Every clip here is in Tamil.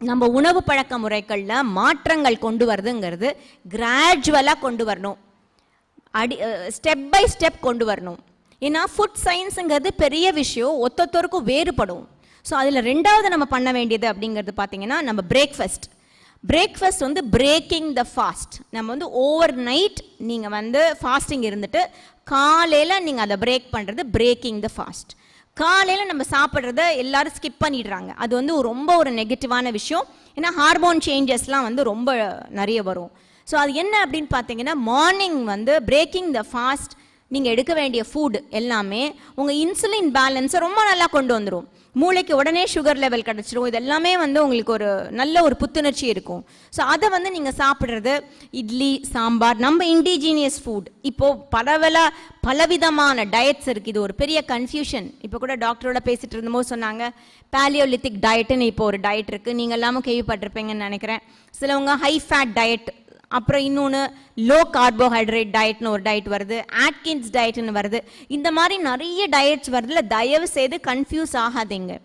நம்ம உணவு பழக்க முறைகளில் மாற்றங்கள் கொண்டு வருதுங்கிறது கிராஜுவலாக கொண்டு வரணும், ஸ்டெப் பை ஸ்டெப் கொண்டு வரணும். ஏன்னா ஃபுட் சயின்ஸுங்கிறது பெரிய விஷயம், ஒத்தொத்தருக்கும் வேறுபடும். ஸோ அதில் ரெண்டாவது நம்ம பண்ண வேண்டியது அப்படிங்கிறது பார்த்தீங்கன்னா நம்ம பிரேக்ஃபாஸ்ட் வந்து பிரேக்கிங் த ஃபாஸ்ட். நம்ம வந்து ஓவர் நைட் நீங்கள் வந்து ஃபாஸ்டிங் இருந்துட்டு காலையில் நீங்கள் அதை பிரேக் பண்ணுறது பிரேக்கிங் த ஃபாஸ்ட். காலையில் நம்ம சாப்பிட்றத எல்லாரும் ஸ்கிப் பண்ணிடுறாங்க. அது வந்து ரொம்ப ஒரு நெகட்டிவான விஷயம். ஏன்னா ஹார்மோன் சேஞ்சஸ்லாம் வந்து ரொம்ப நிறைய வரும். ஸோ அது என்ன அப்படின்னு பார்த்தீங்கன்னா மார்னிங் வந்து பிரேக்கிங் த ஃபாஸ்ட் நீங்கள் எடுக்க வேண்டிய ஃபுட் எல்லாமே உங்கள் இன்சுலின் பேலன்ஸை ரொம்ப நல்லா கொண்டு வந்துடும். மூளைக்கு உடனே சுகர் லெவல் கிடச்சிரும். இது எல்லாமே வந்து உங்களுக்கு ஒரு நல்ல ஒரு புத்துணர்ச்சி இருக்கும். ஸோ அதை வந்து நீங்கள் சாப்பிட்றது இட்லி சாம்பார் நம்ம இண்டிஜீனியஸ் ஃபுட். இப்போது பலவிதமான டயட்ஸ் இருக்குது. இது ஒரு பெரிய கன்ஃபியூஷன். இப்போ கூட டாக்டரோட பேசிகிட்டு இருந்தபோது சொன்னாங்க பேலியோலித்திக் டயட்டுன்னு இப்போ ஒரு டயட் இருக்குது. நீங்கள் எல்லாமும் கேள்விப்பட்டிருப்பீங்கன்னு நினைக்கிறேன். சிலவங்க ஹை ஃபேட் டயட், அப்புறம் இன்னொன்று லோ கார்போஹைட்ரேட் டயட்னு ஒரு டயட் வருது, ஆட்கின்ஸ் டயட்னு வருது. இந்த மாதிரி நிறைய டயட்ஸ் வருதுல. தயவு செய்து கன்ஃபியூஸ் ஆகாதீங்க.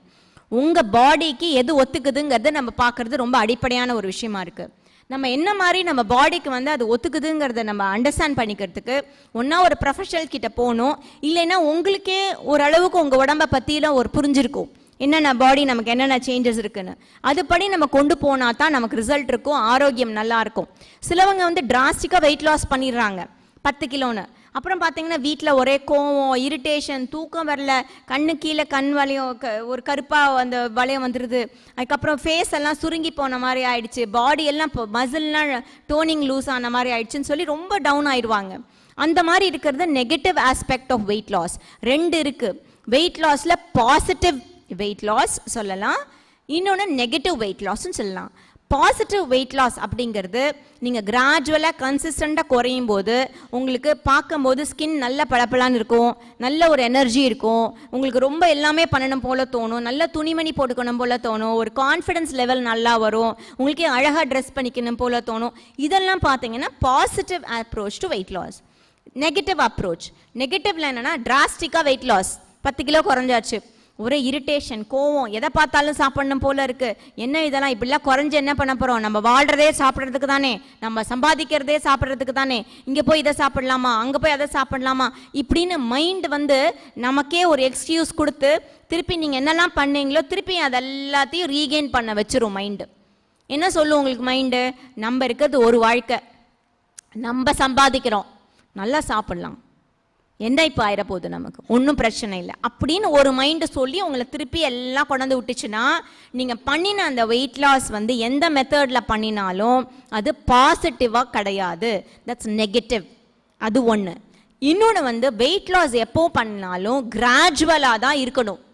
உங்கள் பாடிக்கு எது ஒத்துக்குதுங்கிறது நம்ம பார்க்குறது ரொம்ப அடிப்படையான ஒரு விஷயமா இருக்குது. நம்ம என்ன மாதிரி நம்ம பாடிக்கு வந்து அது ஒத்துக்குதுங்கிறத நம்ம அண்டர்ஸ்டாண்ட் பண்ணிக்கிறதுக்கு ஒன்றா ஒரு ப்ரொஃபஷனல் கிட்ட போகணும். இல்லைன்னா உங்களுக்கே ஓரளவுக்கு உங்கள் உடம்பை பற்றிலாம் ஒரு புரிஞ்சிருக்கும், என்னென்ன பாடி நமக்கு என்னென்ன சேஞ்சஸ் இருக்குன்னு. அதுபடி நம்ம கொண்டு போனால் தான் நமக்கு ரிசல்ட் இருக்கும், ஆரோக்கியம் நல்லா இருக்கும். சிலவங்க வந்து டிராஸ்டிக்காக வெயிட் லாஸ் பண்ணிடுறாங்க 10 கிலோன்னு. அப்புறம் பார்த்தீங்கன்னா வீட்டில் ஒரே கோவம், இரிட்டேஷன், தூக்கம் வரல, கண்ணு கீழே கண் வளையம் ஒரு கருப்பாக அந்த வளையம் வந்துடுது. அதுக்கப்புறம் ஃபேஸ் எல்லாம் சுருங்கி போன மாதிரி ஆயிடுச்சு, பாடி எல்லாம் மசில்லாம் டோனிங் லூஸ் ஆன மாதிரி ஆயிடுச்சுன்னு சொல்லி ரொம்ப டவுன் ஆயிடுவாங்க. அந்த மாதிரி இருக்கிறது negative aspect of weight loss. 2 இருக்குது. வெயிட் லாஸில் பாசிட்டிவ் வெயிட் லாஸ் சொல்லலாம், இன்னொன்று நெகட்டிவ் வெயிட் லாஸ்ன்னு சொல்லலாம். பாசிட்டிவ் வெயிட் லாஸ் அப்படிங்கிறது நீங்கள் கிராஜுவலாக கன்சிஸ்டண்ட்டாக குறையும் போது உங்களுக்கு பார்க்கும்போது ஸ்கின் நல்ல பளபளன்னு இருக்கும், நல்ல ஒரு எனர்ஜி இருக்கும், உங்களுக்கு ரொம்ப எல்லாமே பண்ணணும் போல தோணும், நல்ல துணிமணி போட்டுக்கணும் போல தோணும், ஒரு கான்ஃபிடன்ஸ் லெவல் நல்லா வரும், உங்களுக்கு அழகாக ட்ரெஸ் பண்ணிக்கணும் போல தோணும். இதெல்லாம் பார்த்தீங்கன்னா positive approach to weight loss. Negative approach, நெகட்டிவ்ல என்னென்னா டிராஸ்டிக்காக வெயிட் லாஸ் 10 கிலோ குறைஞ்சாச்சு, ஒரே இரிட்டேஷன், கோவம், எதை பார்த்தாலும் சாப்பிடணும் போல இருக்கு, என்ன இதெல்லாம் இப்படிலாம் குறைஞ்சு என்ன பண்ண போகிறோம், நம்ம வாழ்கிறதே சாப்பிட்றதுக்கு தானே, நம்ம சம்பாதிக்கிறதே சாப்பிட்றதுக்கு தானே, இங்கே போய் இதை சாப்பிடலாமா அங்கே போய் அதை சாப்பிடலாமா இப்படின்னு மைண்ட் வந்து நமக்கே ஒரு எக்ஸ்கியூஸ் கொடுத்து திருப்பி நீங்கள் என்னெல்லாம் பண்ணீங்களோ திருப்பி அது எல்லாத்தையும் ரீகெயின் பண்ண வச்சிரும் மைண்டு. என்ன சொல்லும் உங்களுக்கு மைண்டு, நம்ம இருக்கிறது ஒரு வாழ்க்கை, நம்ம சம்பாதிக்கிறோம், நல்லா சாப்பிடலாம், என்ன இப்போ ஆயிரப்போகுது, நமக்கு ஒன்றும் பிரச்சனை இல்லை அப்படின்னு ஒரு மைண்டு சொல்லி உங்களை திருப்பி எல்லாம் கொண்டாந்து விட்டுச்சுன்னா நீங்கள் பண்ணின அந்த வெயிட் லாஸ் வந்து எந்த மெத்தடில் பண்ணினாலும் அது பாசிட்டிவாக கிடையாது, தட்ஸ் நெகட்டிவ். அது ஒன்று. இன்னொன்று வந்து வெயிட் லாஸ் எப்போ பண்ணாலும் கிராஜுவலாக தான் இருக்கணும்.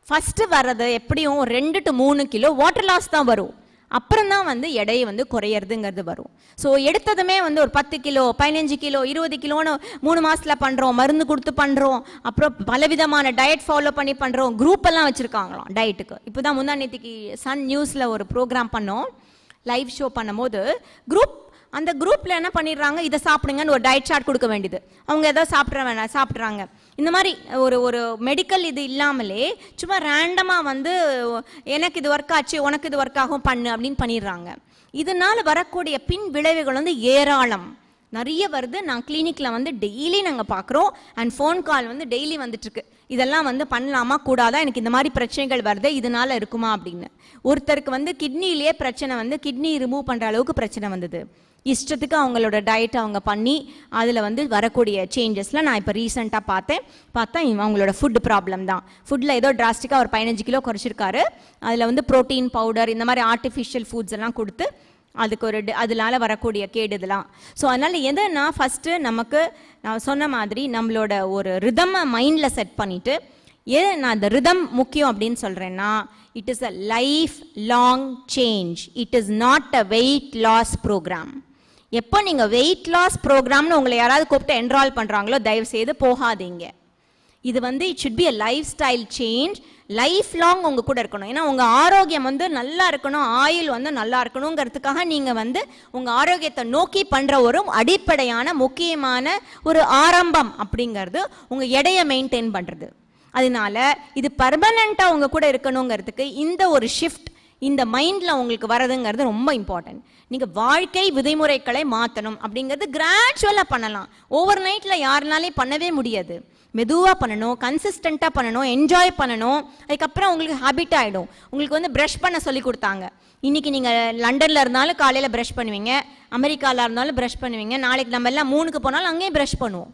ஃபஸ்ட்டு வர்றது எப்படியும் 2 to 3 கிலோ வாட்டர் லாஸ் தான் வரும், அப்புறம் தான் வந்து எடையை வந்து குறையிறதுங்கிறது வரும். ஸோ எடுத்ததுமே வந்து ஒரு 10 கிலோ 15 கிலோ 20 கிலோன்னு 3 மாதத்தில் பண்ணுறோம், மருந்து கொடுத்து பண்ணுறோம், அப்புறம் பலவிதமான டயட் ஃபாலோ பண்ணி பண்ணுறோம், குரூப் எல்லாம் வச்சுருக்காங்களாம் டயட்டுக்கு. இப்போ தான் முந்தா நேற்றுக்கு சன் நியூஸில் ஒரு ப்ரோக்ராம் பண்ணோம், லைவ் ஷோ பண்ணும்போது அந்த குரூப்பில் என்ன பண்ணிடுறாங்க, இதை சாப்பிடுங்கன்னு ஒரு டயட் சார்ட் கொடுக்க வேண்டியது, அவங்க எதோ சாப்பிட்றாங்க. இந்த மாதிரி ஒரு மெடிக்கல் இது இல்லாமலே சும்மா ரேண்டமாக வந்து எனக்கு இது ஒர்க் ஆச்சு உனக்கு இது ஒர்க் ஆகும் பண்ணு அப்படின்னு பண்ணிடுறாங்க. இதனால் வரக்கூடிய பின் விளைவுகள் வந்து ஏராளம் நிறைய வருது. நான் கிளினிக்கில் வந்து டெய்லி நாங்கள் பார்க்குறோம், அண்ட் ஃபோன் கால் வந்து டெய்லி வந்துட்டுருக்கு, இதெல்லாம் வந்து பண்ணலாமா கூடாதா, எனக்கு இந்த மாதிரி பிரச்சனைகள் வருது, இதனால் இருக்குமா அப்படின்னு. ஒருத்தருக்கு வந்து கிட்னிலேயே பிரச்சனை வந்து கிட்னி ரிமூவ் பண்ணுற அளவுக்கு பிரச்சனை வந்தது. இஷ்டத்துக்கு அவங்களோட டயட்டை அவங்க பண்ணி அதில் வந்து வரக்கூடிய சேஞ்சஸில் நான் இப்போ ரீசெண்டாக பார்த்தா அவங்களோட ஃபுட் ப்ராப்ளம் தான். ஃபுட்டில் ஏதோ டிராஸ்டிக்காக ஒரு 15 கிலோ குறைச்சிருக்காரு. அதில் வந்து ப்ரோட்டீன் பவுடர் இந்த மாதிரி ஆர்டிஃபிஷியல் ஃபுட்ஸ் எல்லாம் கொடுத்து அதுக்கு அதனால வரக்கூடிய கேடு இதெல்லாம். ஸோ அதனால் எதுனா ஃபஸ்ட்டு நமக்கு நான் சொன்ன மாதிரி நம்மளோட ஒரு ரிதமை மைண்டில் செட் பண்ணிவிட்டு, ஏன் நான் இந்த ரிதம் முக்கியம் அப்படின்னு சொல்கிறேன்னா, it is a lifelong change, it is not a weight loss programme. எப்போ நீங்கள் வெயிட் லாஸ் ப்ரோக்ராம்னு உங்களை யாராவது கூப்பிட்டு என்ரால் பண்ணுறாங்களோ தயவு செய்து போகாதீங்க. இது வந்து it should be a life style change, life long உங்கள் கூட இருக்கணும். ஏன்னா உங்கள் ஆரோக்கியம் வந்து நல்லா இருக்கணும், ஆயுள் வந்து நல்லா இருக்கணுங்கிறதுக்காக நீங்கள் வந்து உங்கள் ஆரோக்கியத்தை நோக்கி பண்ணுற ஒரு அடிப்படையான முக்கியமான ஒரு ஆரம்பம் அப்படிங்கிறது உங்கள் எடையை மெயின்டைன் பண்ணுறது. அதனால இது பர்மனண்ட்டாக உங்கள் கூட இருக்கணுங்கிறதுக்கு இந்த ஒரு ஷிஃப்ட், இந்த மைண்டில் உங்களுக்கு வரதுங்கிறது ரொம்ப இம்பார்ட்டன்ட். நீங்கள் வாழ்க்கை விதிமுறைகளை மாற்றணும் அப்படிங்கிறது கிராஜுவலாக பண்ணலாம். ஓவர் நைட்டில் யாருனாலையும் பண்ணவே முடியாது. மெதுவாக பண்ணணும், கன்சிஸ்டண்ட்டாக பண்ணணும், என்ஜாய் பண்ணணும். அதுக்கப்புறம் உங்களுக்கு ஹேபிட் ஆகிடும். உங்களுக்கு வந்து ப்ரஷ் பண்ண சொல்லி கொடுத்தாங்க. இன்றைக்கி நீங்கள் லண்டனில் இருந்தாலும் காலையில் ப்ரஷ் பண்ணுவீங்க, அமெரிக்காவில் இருந்தாலும் ப்ரஷ் பண்ணுவீங்க, நாளைக்கு நம்ம எல்லாம் 3க்கு போனாலும் அங்கேயும் ப்ரஷ் பண்ணுவோம்.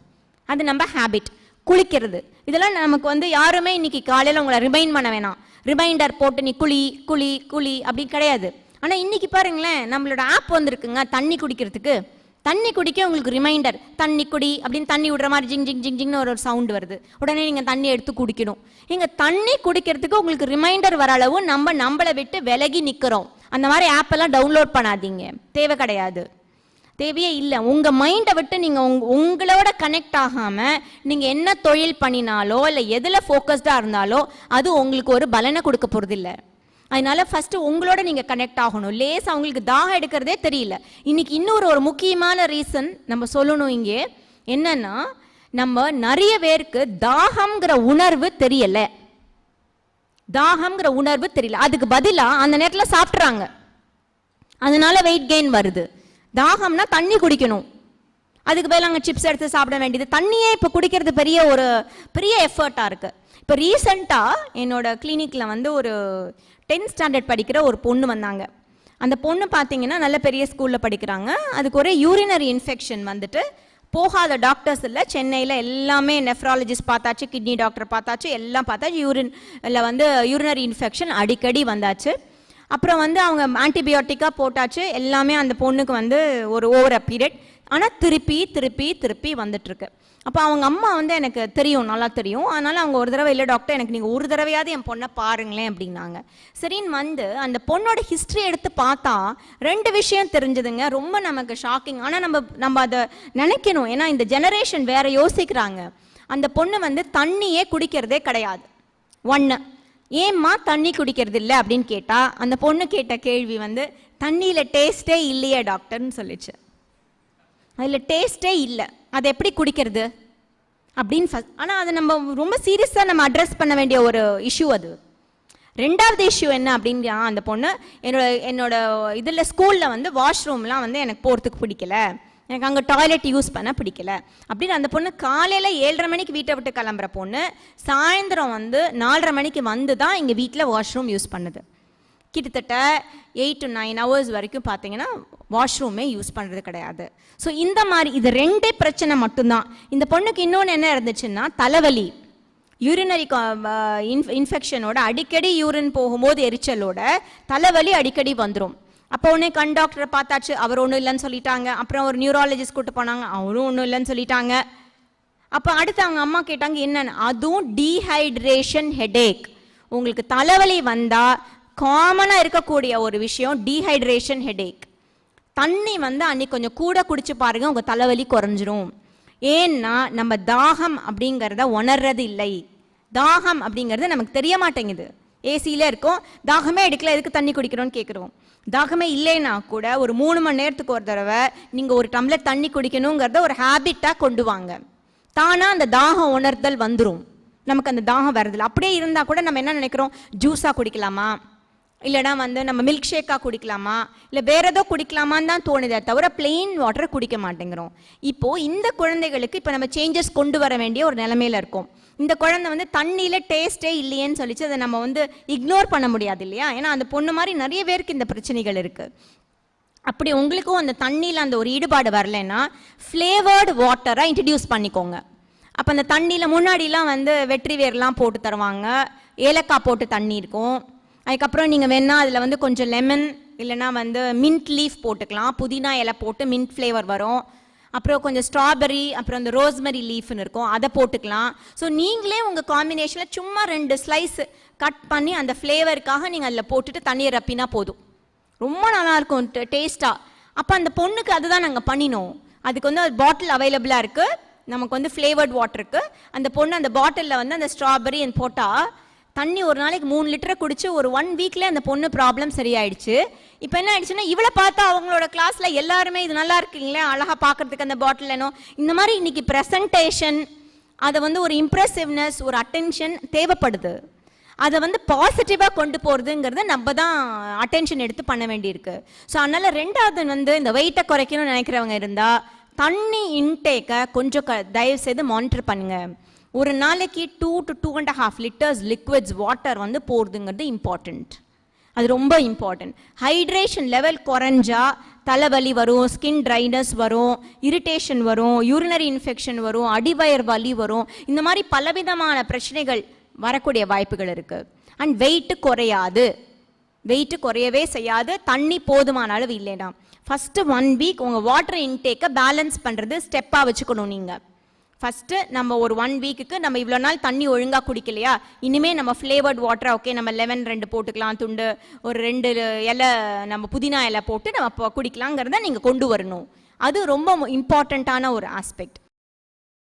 அது நம்ம ஹேபிட். குளிக்கிறது இதெல்லாம் நமக்கு வந்து யாருமே இன்றைக்கி காலையில் உங்களை ரிமைண்ட் பண்ண வேணாம், ரிமைண்டர் போட்டு நீ குளி குளி குளி அப்படி கிடையாது. ஆனால் இன்றைக்கி பாருங்களேன், நம்மளோட ஆப் வந்துருக்குங்க தண்ணி குடிக்கிறதுக்கு. தண்ணி குடிக்க உங்களுக்கு ரிமைண்டர், தண்ணி குடி அப்படின்னு தண்ணி விடுற மாதிரி ஜிங் ஜிங் ஜிங் ஜிங்னு ஒரு சவுண்டு வருது. உடனே நீங்கள் தண்ணி எடுத்து குடிக்கணும். இங்கே தண்ணி குடிக்கிறதுக்கு உங்களுக்கு ரிமைண்டர் வர அளவு நம்மளை விட்டு விலகி நிற்கிறோம். அந்த மாதிரி ஆப்பெல்லாம் டவுன்லோட் பண்ணாதீங்க, தேவை கிடையாது, தேவையே இல்லை. உங்கள் மைண்டை விட்டு நீங்கள் உங்களோட கனெக்ட் ஆகாமல் நீங்கள் என்ன தொழில் பண்ணினாலோ இல்லை எதில் ஃபோக்கஸ்டாக இருந்தாலோ அது உங்களுக்கு ஒரு பலனை கொடுக்க போகிறது இல்லை. அதனால ஃபஸ்ட்டு உங்களோட நீங்கள் கனெக்ட் ஆகணும். லேஸ் அவங்களுக்கு தாகம் எடுக்கிறதே தெரியல. இன்னைக்கு இன்னொரு முக்கியமான ரீசன் நம்ம சொல்லணும் இங்கே என்னன்னா, நம்ம நிறைய பேருக்கு தாகம்ங்கிற உணர்வு தெரியல. தாகம்ங்கிற உணர்வு தெரியல, அதுக்கு பதிலாக அந்த நேரத்தில் சாப்பிட்றாங்க, அதனால வெயிட் கெயின் வருது. தாகம்னா தண்ணி குடிக்கணும், அதுக்கு பதிலாக அங்கே சிப்ஸ் எடுத்து சாப்பிட வேண்டியது. தண்ணியே இப்போ குடிக்கிறது பெரிய எஃபர்ட்டாக இருக்குது. இப்போ ரீசெண்டாக என்னோட கிளினிக்கில் வந்து ஒரு 10th ஸ்டாண்டர்ட் படிக்கிற ஒரு பொண்ணு வந்தாங்க. அந்த பொண்ணு பார்த்தீங்கன்னா நல்ல பெரிய ஸ்கூலில் படிக்கிறாங்க. அதுக்கு ஒரு யூரினரி இன்ஃபெக்ஷன் வந்துட்டு போகாத டாக்டர்ஸ் இல்லை, சென்னையில் எல்லாமே நெஃப்ராலஜிஸ்ட் பார்த்தாச்சு, கிட்னி டாக்டர் பார்த்தாச்சு, எல்லாம் பார்த்தாச்சு. யூரினரி இன்ஃபெக்ஷன் அடிக்கடி வந்தாச்சு. அப்புறம் வந்து அவங்க ஆன்டிபயோட்டிக்காக போட்டாச்சு, எல்லாமே அந்த பொண்ணுக்கு வந்து ஒரு ஓவர் அ பீரியட். ஆனால் திருப்பி திருப்பி திருப்பி வந்துட்டுருக்கு. அப்போ அவங்க அம்மா வந்து எனக்கு தெரியும், நல்லா தெரியும். அதனால் அவங்க ஒரு தடவை, இல்லை டாக்டர் எனக்கு நீங்கள் ஒரு தடவையாவது என் பொண்ணை பாருங்களேன் அப்படின்னாங்க. சரின்னு வந்து அந்த பொண்ணோட ஹிஸ்ட்ரி எடுத்து பார்த்தா 2 விஷயம் தெரிஞ்சதுங்க. ரொம்ப நமக்கு ஷாக்கிங். ஆனால் நம்ம அதை நினைக்கணும், ஏன்னா இந்த ஜெனரேஷன் வேற யோசிக்கிறாங்க. அந்த பொண்ணு வந்து தண்ணியே குடிக்கிறதே கிடையாது. 1, ஏம்மா தண்ணி குடிக்கிறது இல்லை அப்படின்னு கேட்டால் அந்த பொண்ணு கேட்ட கேள்வி வந்து, தண்ணியில் டேஸ்ட்டே இல்லையே டாக்டர்னு சொல்லிச்சு. அதில் டேஸ்ட்டே இல்லை, அதை எப்படி குடிக்கிறது அப்படின்னு ஃபஸ்ட். ஆனால் அதை நம்ம ரொம்ப சீரியஸாக நம்ம அட்ரஸ் பண்ண வேண்டிய ஒரு இஷ்யூ அது. 2வது இஷ்யூ என்ன அப்படின்னா, அந்த பொண்ணு என்னோட இதில் ஸ்கூலில் வந்து வாஷ்ரூம்லாம் வந்து எனக்கு போகிறதுக்கு பிடிக்கல, எனக்கு அங்கே டாய்லெட் யூஸ் பண்ண பிடிக்கல அப்படின்னு அந்த பொண்ணு காலையில் 7:30 மணிக்கு வீட்டை விட்டு கிளம்புற பொண்ணு சாயந்தரம் வந்து 4:30 மணிக்கு வந்து தான் இங்கே வீட்டில் வாஷ்ரூம் யூஸ் பண்ணுது. கிட்டத்தட்ட 8 to 9 hours வரைக்கும் பார்த்தீங்கன்னா வாஷ்ரூமே யூஸ் பண்ணுறது கிடையாது. ஸோ இந்த மாதிரி இது 2 பிரச்சனை மட்டும்தான். இந்த பொண்ணுக்கு இன்னொன்று என்ன இருந்துச்சுன்னா, தலைவலி, யூரினரி இன்ஃபெக்ஷனோட அடிக்கடி யூரின் போகும்போது எரிச்சலோட தலைவலி அடிக்கடி வந்துடும். அப்போ உடனே கண் டாக்டரை பார்த்தாச்சு, அவர் ஒன்றும் இல்லைன்னு சொல்லிட்டாங்க. அப்புறம் ஒரு நியூராலஜிஸ்ட் கூட்டு போனாங்க, அவரும் ஒன்றும் இல்லைன்னு சொல்லிட்டாங்க. அப்போ அடுத்து அவங்க அம்மா கேட்டாங்க என்னன்னு, அதுவும் டீஹைட்ரேஷன் ஹெடேக். உங்களுக்கு தலைவலி வந்தால் காமனாக இருக்கக்கூடிய ஒரு விஷயம் டீஹைட்ரேஷன் ஹெடேக். தண்ணி வந்து அன்னைக்கு கொஞ்சம் கூட குடிச்சு பாருங்க, உங்கள் தலைவலி குறைஞ்சிரும். ஏன்னா நம்ம தாகம் அப்படிங்கிறத உணர்றது இல்லை. தாகம் அப்படிங்கிறது நமக்கு தெரிய மாட்டேங்குது. ஏசியில் இருக்கும், தாகமே எடுக்கல, எதுக்கு தண்ணி குடிக்கிறோன்னு கேட்குறோம். தாகமே இல்லைன்னா கூட ஒரு 3 மணி நேரத்துக்கு ஒரு தடவை நீங்கள் ஒரு டம்ளர் தண்ணி குடிக்கணுங்கிறத ஒரு ஹேபிட்டாக கொண்டு வாங்க. தானாக அந்த தாகம் உணர்தல் வந்துடும். நமக்கு அந்த தாகம் வரதில்லை. அப்படியே இருந்தால் கூட நம்ம என்ன நினைக்கிறோம், ஜூஸாக குடிக்கலாமா, இல்லைனா வந்து நம்ம மில்க் ஷேக்காக குடிக்கலாமா, இல்லை வேறு ஏதோ குடிக்கலாமான்னு தான் தோணுதே தவிர பிளெயின் வாட்டரை குடிக்க மாட்டேங்கிறோம். இப்போது இந்த குழந்தைகளுக்கு இப்போ நம்ம சேஞ்சஸ் கொண்டு வர வேண்டிய ஒரு நிலைமையில் இருக்கும். இந்த குழந்தை வந்து தண்ணியில் டேஸ்ட்டே இல்லையேன்னு சொல்லிச்சு, அதை நம்ம வந்து இக்னோர் பண்ண முடியாது இல்லையா. ஏன்னா அந்த பொண்ணு மாதிரி நிறைய பேருக்கு இந்த பிரச்சனைகள் இருக்குது. அப்படி உங்களுக்கும் அந்த தண்ணியில் அந்த ஒரு ஈடுபாடு வரலைன்னா ஃப்ளேவர்டு வாட்டராக இன்ட்ரடியூஸ் பண்ணிக்கோங்க. அப்போ அந்த தண்ணியில் முன்னாடிலாம் வந்து வெற்றி வேர்லாம் போட்டு தருவாங்க, ஏலக்காய் போட்டு தண்ணி இருக்கும். அதுக்கப்புறம் நீங்கள் வேணால் அதில் வந்து கொஞ்சம் லெமன் இல்லைனா வந்து மின்ட் லீஃப் போட்டுக்கலாம், புதினா இலை போட்டு மின்ட் ஃப்ளேவர் வரும். அப்புறம் கொஞ்சம் ஸ்ட்ராபெரி, அப்புறம் அந்த ரோஸ்மெரி லீஃப்னு இருக்கும், அதை போட்டுக்கலாம். ஸோ நீங்களே உங்கள் காம்பினேஷனில் சும்மா 2 ஸ்லைஸ் கட் பண்ணி அந்த ஃப்ளேவருக்காக நீங்கள் அதில் போட்டுட்டு தண்ணியை ரப்பினா போதும், ரொம்ப நல்லாயிருக்கும் டேஸ்ட்டாக. அப்போ அந்த பொண்ணுக்கு அதுதான் நாங்கள் பண்ணினோம். அதுக்கு வந்து ஒரு பாட்டில் அவைலபிளாக இருக்குது, நமக்கு வந்து ஃப்ளேவர்ட் வாட்டருக்கு. அந்த பொண்ணு அந்த பாட்டிலில் வந்து அந்த ஸ்ட்ராபெரி போட்டால் தண்ணி ஒரு நாளைக்கு 3 லிட்டரை குடிச்சு ஒரு 1 வீக்லேயே அந்த பொண்ணு ப்ராப்ளம் சரியாயிடுச்சு. இப்போ என்ன ஆயிடுச்சுன்னா, இவளை பார்த்தா அவங்களோட கிளாஸில் எல்லாருமே இது நல்லா இருக்குங்களே, அழகாக பார்க்குறதுக்கு அந்த பாட்டில் என்னோ இந்த மாதிரி இன்னைக்கு ப்ரெசன்டேஷன், அதை வந்து ஒரு இம்ப்ரெசிவ்னஸ், ஒரு அட்டென்ஷன் தேவைப்படுது. அதை வந்து பாசிட்டிவாக கொண்டு போகிறதுங்கிறது நம்ம தான் அட்டென்ஷன் எடுத்து பண்ண வேண்டியிருக்கு. ஸோ அதனால் ரெண்டாவது வந்து இந்த வெயிட்டை குறைக்கணும்னு நினைக்கிறவங்க இருந்தால் தண்ணி இன்டேக்கை கொஞ்சம் தயவு செய்து மானிட்டர் பண்ணுங்கள். ஒரு நாளைக்கு 2 to 2.5 liters லிக்விட்ஸ் வாட்டர் வந்து போகிறதுங்கிறது இம்பார்ட்டண்ட். அது ரொம்ப இம்பார்ட்டன்ட். ஹைட்ரேஷன் லெவல் குறைஞ்சா தலைவலி வரும், ஸ்கின் ட்ரைனஸ் வரும், இரிட்டேஷன் வரும், யூரினரி இன்ஃபெக்ஷன் வரும், அடிவயர் வலி வரும். இந்த மாதிரி பலவிதமான பிரச்சனைகள் வரக்கூடிய வாய்ப்புகள் இருக்குது. அண்ட் வெயிட்டு குறையாது, வெயிட்டு குறையவே செய்யாது தண்ணி போதுமான அளவு இல்லைனா. ஃபஸ்ட்டு 1 week உங்கள் வாட்டர் இன்டேக்கை பேலன்ஸ் பண்ணுறது ஸ்டெப்பாக வச்சுக்கணும். நீங்கள் ஃபஸ்ட்டு நம்ம ஒரு 1 weekக்கு நம்ம இவ்வளோ நாள் தண்ணி ஒழுங்காக குடிக்கலையா, இனிமேல் நம்ம ஃப்ளேவர்ட் வாட்டரை ஓகே நம்ம லெமன் 2 போட்டுக்கலாம், துண்டு ஒரு 2 இலை நம்ம புதினா இலை போட்டு நம்ம குடிக்கலாங்கிறத நீங்கள் கொண்டு வரணும். அது ரொம்ப இம்பார்ட்டண்ட்டான ஒரு ஆஸ்பெக்ட்.